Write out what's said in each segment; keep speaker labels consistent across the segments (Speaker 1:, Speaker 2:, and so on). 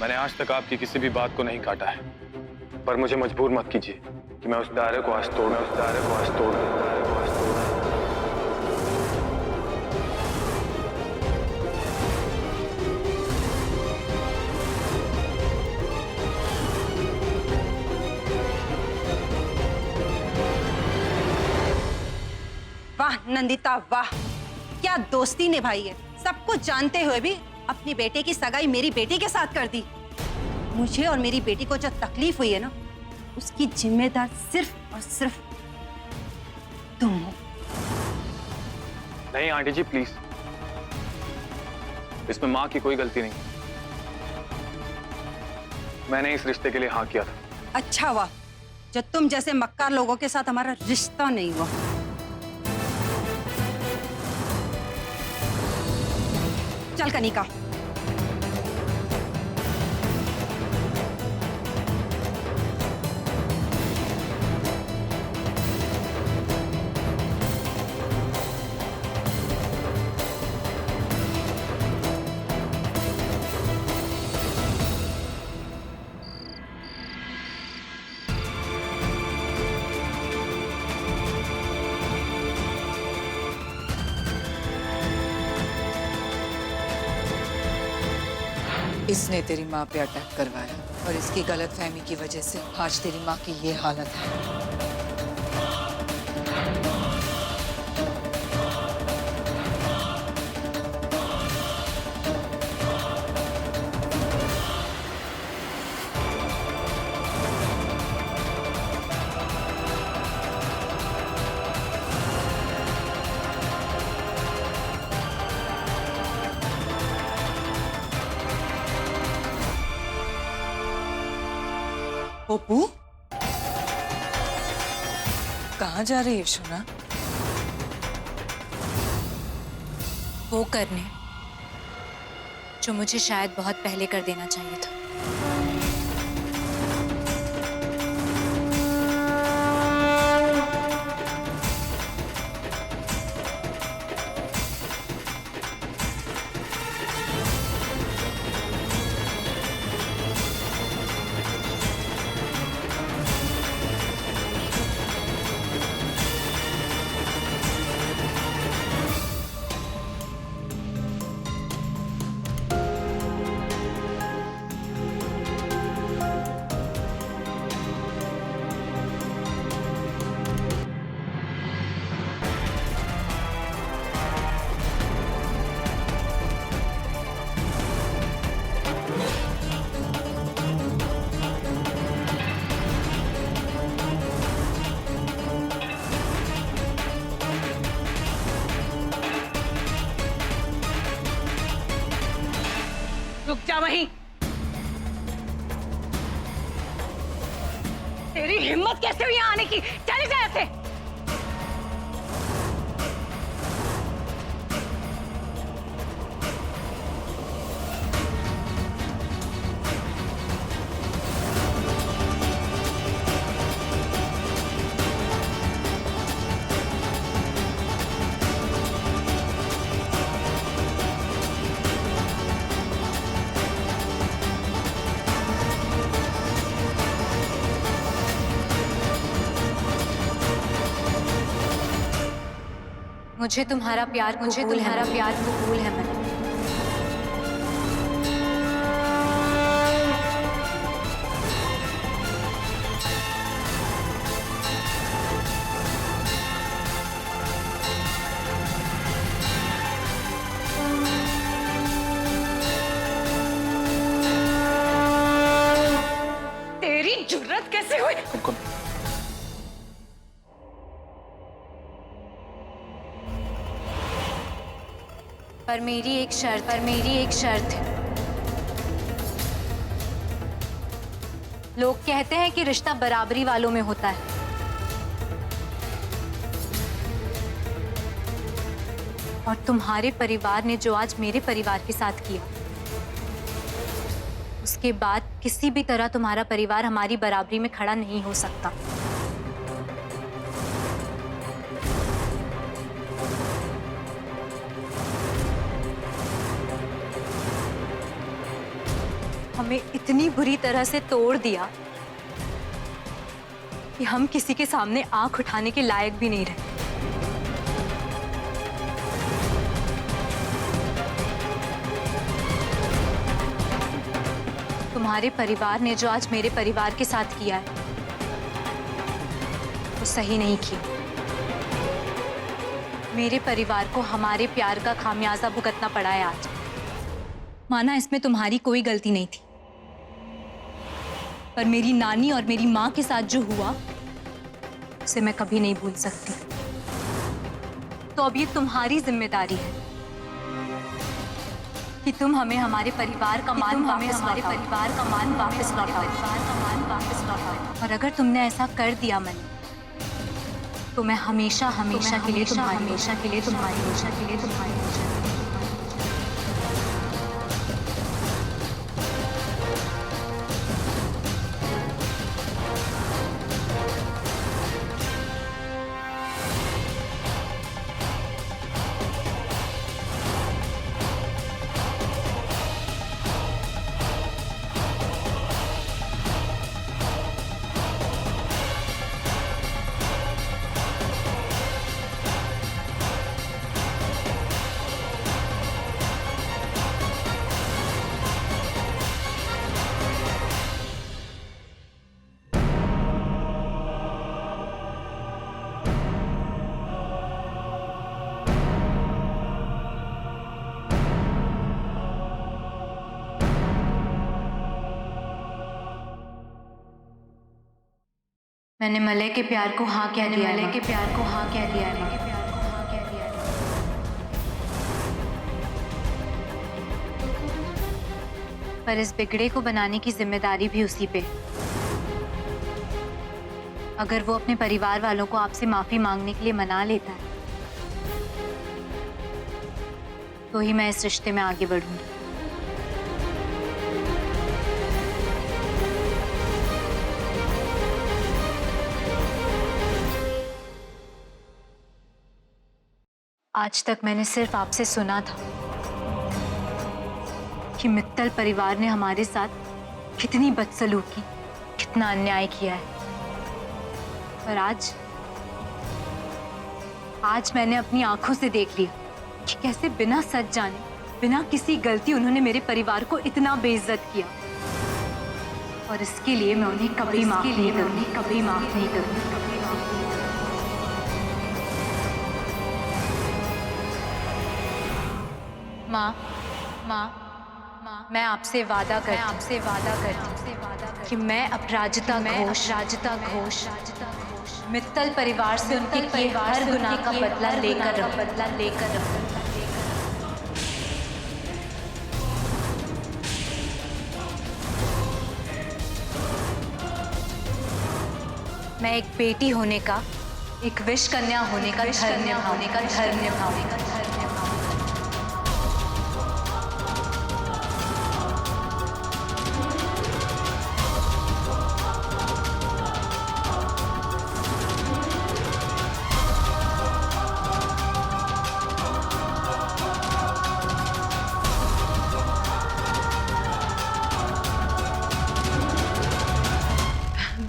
Speaker 1: मैंने आज तक आपकी किसी भी बात को नहीं काटा है, पर मुझे मजबूर मत कीजिए कि मैं उस दायरे को आज तोड़ दूं।
Speaker 2: वाह नंदिता वाह, क्या दोस्ती निभाई है। सब कुछ जानते हुए भी अपनी बेटे की सगाई मेरी बेटी के साथ कर दी। मुझे और मेरी बेटी को जो तकलीफ हुई है ना, उसकी जिम्मेदार सिर्फ और सिर्फ तुम हो।
Speaker 1: नहीं आंटी जी प्लीज, इसमें माँ की कोई गलती नहीं। मैंने इस रिश्ते के लिए हाँ किया था।
Speaker 2: अच्छा हुआ जो तुम जैसे मक्कार लोगों के साथ हमारा रिश्ता नहीं हुआ। चल कनिका।
Speaker 3: इसने तेरी माँ पे अटैक करवाया और इसकी गलतफहमी की वजह से आज तेरी माँ की ये हालत है। पप्पू कहाँ जा रही है सोना?
Speaker 4: वो करने जो मुझे शायद बहुत पहले कर देना चाहिए था।
Speaker 2: रुक जा वहीं। तेरी हिम्मत कैसे हुई यहाँ आने की? चले जा ऐसे।
Speaker 4: मुझे तुम्हारा प्यार कबूल है मैंने।
Speaker 2: तेरी जुर्रत कैसे हुई?
Speaker 1: कुमकुम
Speaker 4: पर मेरी एक शर्त है। लोग कहते हैं कि रिश्ता बराबरी वालों में होता है, और तुम्हारे परिवार ने जो आज मेरे परिवार के साथ किया, उसके बाद किसी भी तरह तुम्हारा परिवार हमारी बराबरी में खड़ा नहीं हो सकता। हमें इतनी बुरी तरह से तोड़ दिया कि हम किसी के सामने आंख उठाने के लायक भी नहीं रहे। तुम्हारे परिवार ने जो आज मेरे परिवार के साथ किया है वो सही नहीं किया। मेरे परिवार को हमारे प्यार का खामियाजा भुगतना पड़ा है आज। माना इसमें तुम्हारी कोई गलती नहीं थी, पर मेरी नानी और मेरी माँ के साथ जो हुआ उसे मैं कभी नहीं भूल सकती। तो अब ये तुम्हारी जिम्मेदारी है कि तुम हमें हमारे परिवार का मान वापस लौटाओ। और अगर तुमने ऐसा कर दिया मन, तो मैं हमेशा के लिए तुम्हारी मैंने मलय के प्यार को हाँ कह दिया है। पर इस बिगड़े को बनाने की जिम्मेदारी भी उसी पे। अगर वो अपने परिवार वालों को आपसे माफी मांगने के लिए मना लेता है तो ही मैं इस रिश्ते में आगे बढ़ूंगी। आज तक मैंने सिर्फ आपसे सुना था कि मित्तल परिवार ने हमारे साथ कितनी बदसलूकी, कितना अन्याय किया है। पर आज मैंने अपनी आंखों से देख लिया कि कैसे बिना सच जाने, बिना किसी गलती उन्होंने मेरे परिवार को इतना बेइज्जत किया। और इसके लिए मैं उन्हें कभी माफ नहीं करूंगी। माँ, मैं आपसे वादा करती हूँ कि मैं अपराजिता घोष मित्तल परिवार से उनके किए हर गुनाह का बदला लेकर रहूं। मैं एक बेटी होने का, एक विश कन्या होने का धर्म निभाऊंगी।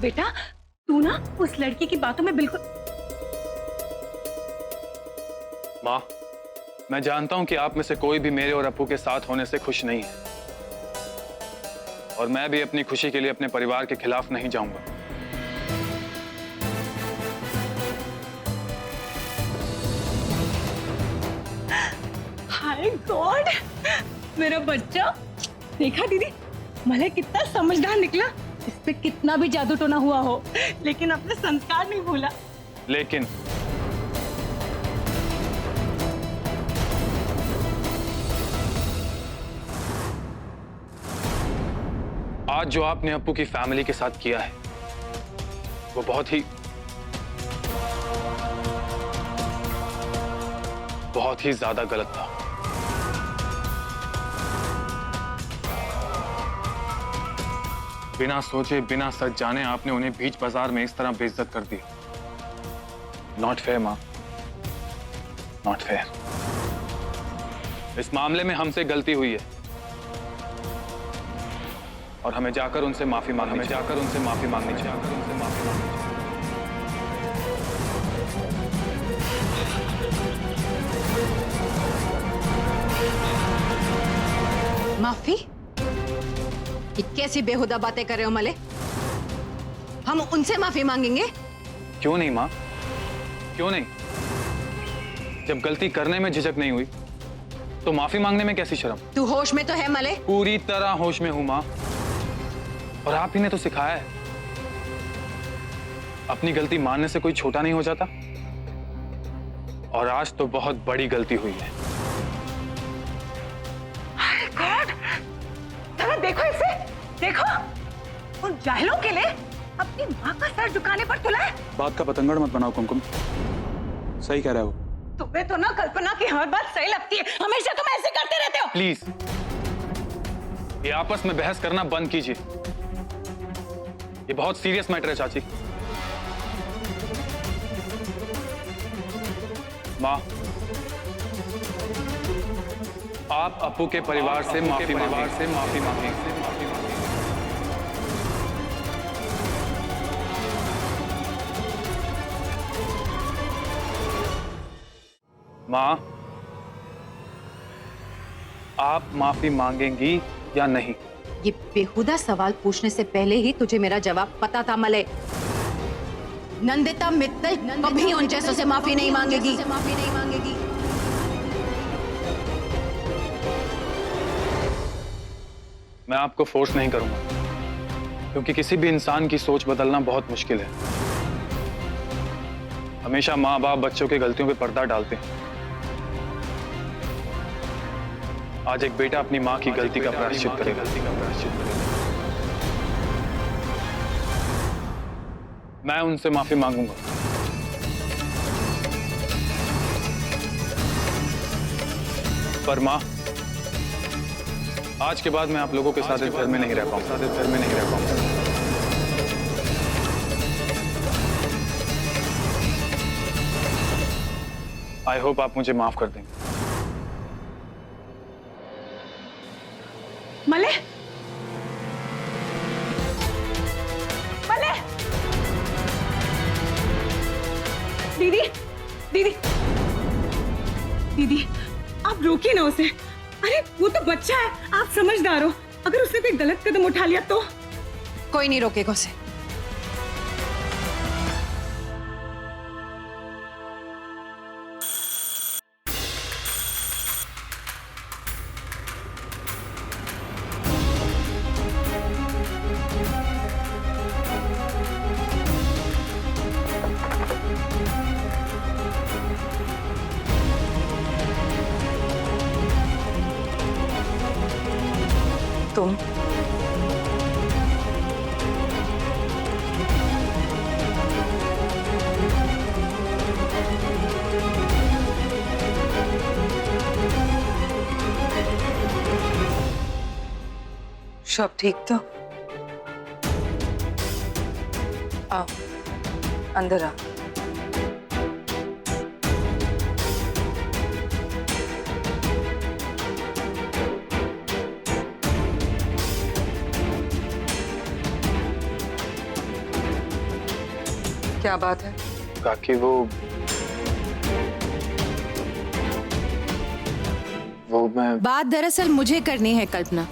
Speaker 5: बेटा तू ना उस लड़की की बातों में बिल्कुल।
Speaker 1: माँ, मैं जानता हूं कि आप में से कोई भी मेरे और अपू के साथ होने से खुश नहीं है, और मैं भी अपनी खुशी के लिए अपने परिवार के खिलाफ नहीं जाऊंगा।
Speaker 5: हाय गॉड, मेरा बच्चा। देखा दीदी, मलय कितना समझदार निकला। इस पे कितना भी जादू टोना हुआ हो, लेकिन अपने संस्कार नहीं भूला।
Speaker 1: लेकिन आज जो आपने अपू की फैमिली के साथ किया है वो बहुत ही ज्यादा गलत था। बिना सोचे, बिना सच जाने आपने उन्हें बीच बाजार में इस तरह बेइज्जत कर दी। नॉट फेयर मां, नॉट फेयर। इस मामले में हमसे गलती हुई है, और हमें जाकर उनसे माफी मांगनी चाहिए।
Speaker 2: माफी? ये कैसी बेहुदा बातें कर रहे हो मले? हम उनसे माफी मांगेंगे?
Speaker 1: क्यों नहीं माँ, क्यों नहीं? जब गलती करने में झिझक नहीं हुई तो माफी मांगने में कैसी शर्म?
Speaker 2: तू होश में तो है मले?
Speaker 1: पूरी तरह होश में हूं माँ, और आप ही ने तो सिखाया है अपनी गलती मानने से कोई छोटा नहीं हो जाता। और आज तो बहुत बड़ी गलती हुई है।
Speaker 5: गॉड, जरा देखो इसे, देखो उन जाहिलों के लिए अपनी माँ का सर झुकाने पर तुला है।
Speaker 1: बात का पतंगड़ मत बनाओ कुमकुम, सही कह रहा है वो।
Speaker 5: तुम्हें तो ना कल्पना की हर बात सही लगती है, हमेशा तुम ऐसे करते रहते हो।
Speaker 1: प्लीज ये आपस में बहस करना बंद कीजिए, ये बहुत सीरियस मैटर है चाची। माँ, आप अपू के परिवार से माफी मांगे। माँ, आप माफी मांगेंगी या नहीं?
Speaker 2: ये बेहुदा सवाल पूछने से पहले ही तुझे मेरा जवाब पता था मले। नंदिता मित्तल कभी उन जैसों से माफी नहीं मांगेगी।
Speaker 1: मैं आपको फोर्स नहीं करूंगा, क्योंकि किसी भी इंसान की सोच बदलना बहुत मुश्किल है। हमेशा माँ बाप बच्चों की गलतियों पे पर्दा डालते हैं। आज एक बेटा अपनी माँ की गलती का प्रायश्चित करेगा। मैं उनसे माफी मांगूंगा। पर माँ, आज के बाद मैं आप लोगों के साथ इस घर में नहीं रह पाऊंगा। आई होप आप मुझे माफ कर देंगे।
Speaker 5: मले, मले, दीदी, दीदी, दीदी, आप रोकिए ना उसे। अरे वो तो बच्चा है, आप समझदार हो। अगर उसने कोई गलत कदम उठा लिया तो?
Speaker 2: कोई नहीं रोकेगा उसे। तुम
Speaker 3: सब ठीक तो? आओ अंदर आओ। क्या बात है?
Speaker 1: काकी वो मैं
Speaker 2: बात दरअसल मुझे करनी है कल्पना।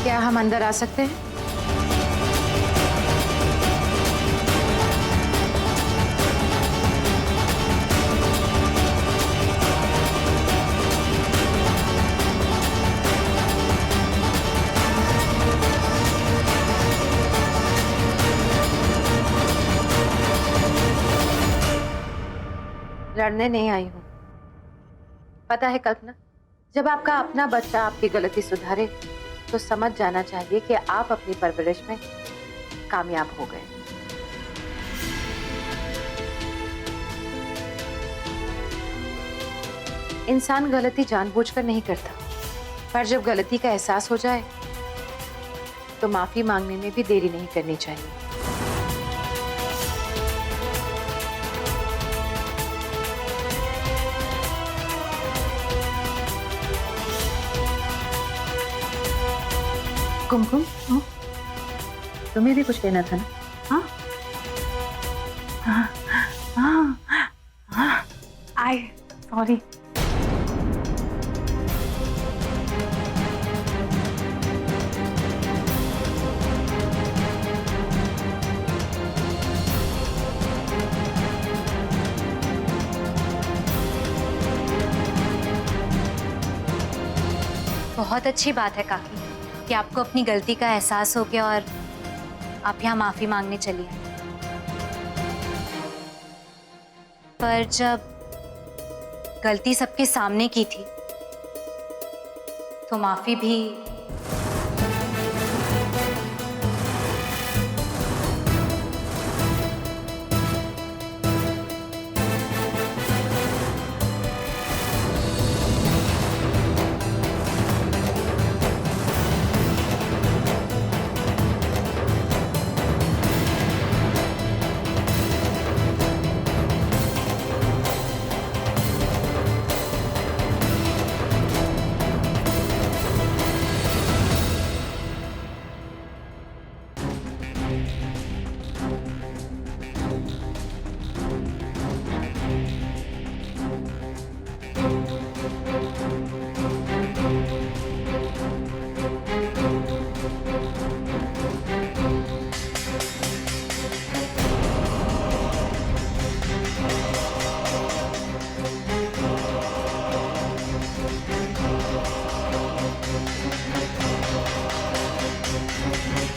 Speaker 2: क्या हम अंदर आ सकते हैं? लड़ने नहीं आई हूं। पता है कल्पना, जब आपका अपना बच्चा आपकी गलती सुधारे तो समझ जाना चाहिए कि आप अपनी परवरिश में कामयाब हो गए।
Speaker 4: इंसान गलती जानबूझकर नहीं करता, पर जब गलती का एहसास हो जाए तो माफी मांगने में भी देरी नहीं करनी चाहिए। कुमकुम, तुम्हें भी कुछ लेना था ना?
Speaker 5: हाँ हाँ हाँ हाँ, आई सॉरी।
Speaker 4: बहुत अच्छी बात है काकी कि आपको अपनी गलती का एहसास हो गया और आप यहाँ माफी मांगने चली आई। पर जब गलती सबके सामने की थी तो माफी भी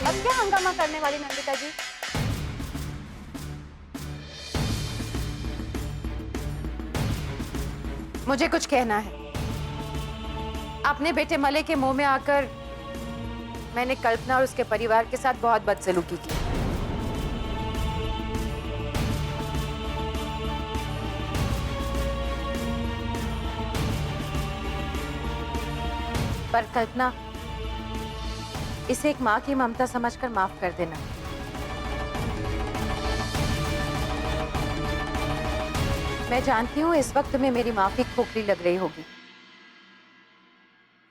Speaker 2: अब क्या हंगामा करने वाली नंदिता जी?
Speaker 6: मुझे कुछ कहना है। अपने बेटे मले के मुंह में आकर मैंने कल्पना और उसके परिवार के साथ बहुत बदसलूकी की। पर कल्पना, इसे एक माँ की ममता समझकर माफ कर देना। मैं जानती हूँ इस वक्त तुम्हें मेरी माफी खोखली लग रही होगी,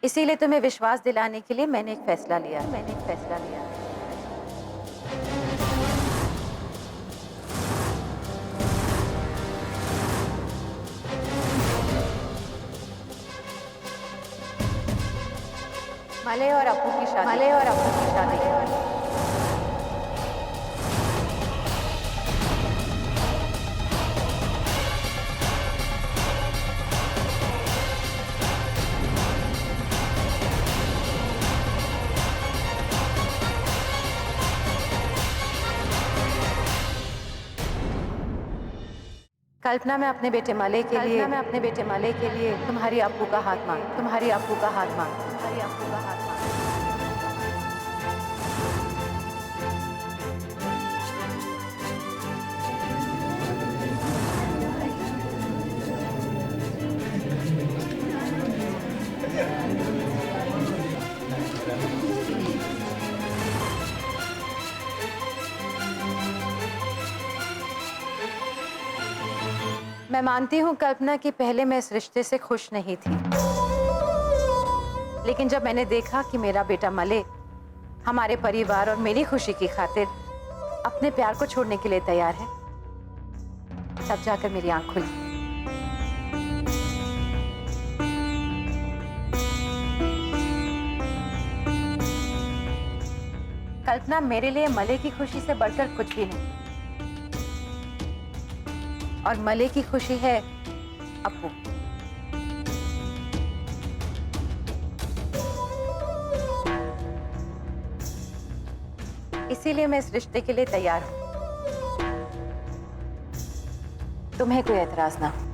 Speaker 6: इसीलिए तुम्हें विश्वास दिलाने के लिए मैंने एक फैसला लिया। मले और अप्पू की शादी। कल्पना, मैं अपने बेटे मले के लिए तुम्हारी अप्पू का हाथ मांग। मैं मानती हूँ कल्पना कि पहले मैं इस रिश्ते से खुश नहीं थी, लेकिन जब मैंने देखा कि मेरा बेटा मले हमारे परिवार और मेरी खुशी की खातिर अपने प्यार को छोड़ने के लिए तैयार है, तब जाकर मेरी आंख खुली। कल्पना, मेरे लिए मले की खुशी से बढ़कर कुछ भी नहीं, और मले की खुशी है अप्पू। इसीलिए मैं इस रिश्ते के लिए तैयार हूं। तुम्हें कोई एतराज ना हो।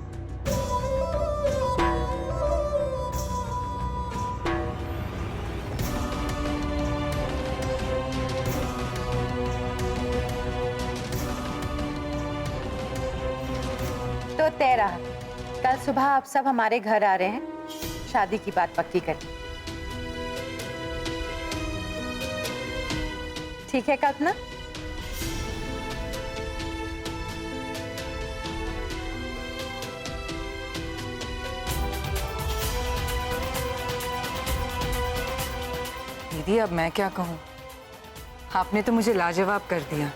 Speaker 6: तो तेरा कल सुबह आप सब हमारे घर आ रहे हैं शादी की बात पक्की करने। ठीक है कल्पना?
Speaker 3: दीदी अब मैं क्या कहूँ, आपने तो मुझे लाजवाब कर दिया।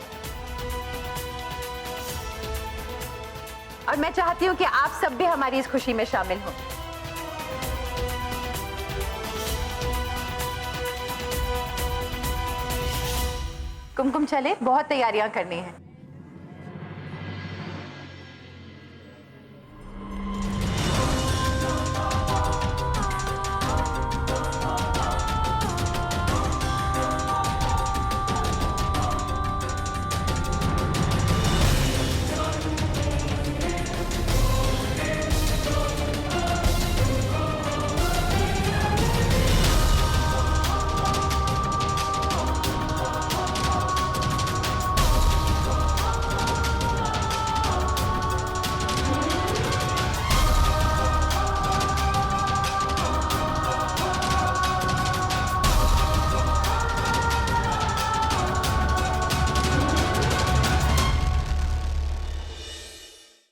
Speaker 6: और मैं चाहती हूँ कि आप सब भी हमारी इस खुशी में शामिल हो। कुमकुम चले, बहुत तैयारियां करनी है।